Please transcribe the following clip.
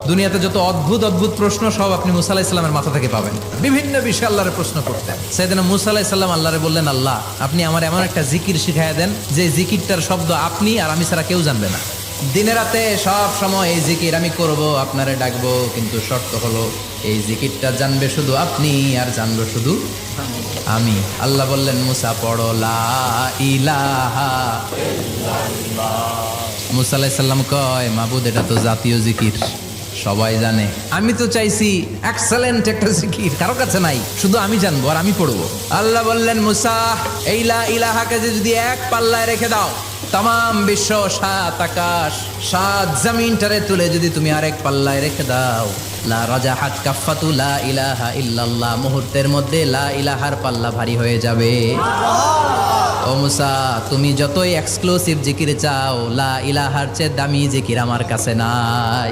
দুনিয়াতে যত অদ্ভুত অদ্ভুত প্রশ্ন সব আপনি মুসা আলাইহিস সালামের মাথা থেকে পাবেন। বিভিন্ন বিষয়ে আল্লাহরে প্রশ্ন করতেন। সেদিন মুসা আলাইহিস সালাম আল্লাহরে বললেন, আল্লাহ আপনি আমার এমন একটা জিকির শিখাইয়া দেন যে জিকিরটার শব্দ আপনি আর আমি ছাড়া কেউ জানবে না। দিনে রাতে সব সময় এই জিকির আমি করব, আপনারে ডাকবো, কিন্তু শর্ত হলো এই জিকিরটা জানবে শুধু আপনি আর জানবো শুধু আমি। আল্লাহ বললেন, মুসা পড়ো লা ইলাহা। মুসা আলাইহিস সালাম কয়, মাবুদ এটা তো জাতীয় জিকির, সবাই জানে। আমি তো চাইছি এক্সেলেন্ট একটা জিকির, কারো কাছে নাই, শুধু আমি জানবো আর আমি পড়বো। আল্লাহ বললেন, মুসা এই লা ইলাহাকে যদি এক পাল্লায় রেখে দাও, তাম বিশ্ব, 7 আকাশ 7 জমিনটারে তুলে যদি তুমি আরেক পাল্লায় রেখে দাও, লা রাজাহাত কাফাতু লা ইলাহা ইল্লাল্লাহ, মুহূর্তের মধ্যে লা ইলাহার পাল্লা ভারী হয়ে যাবে। ও মুসা, তুমি যতই এক্সক্লুসিভ জিকির চাও, লা ইলাহার চেয়ে দামি জিকির আমার কাছে নাই।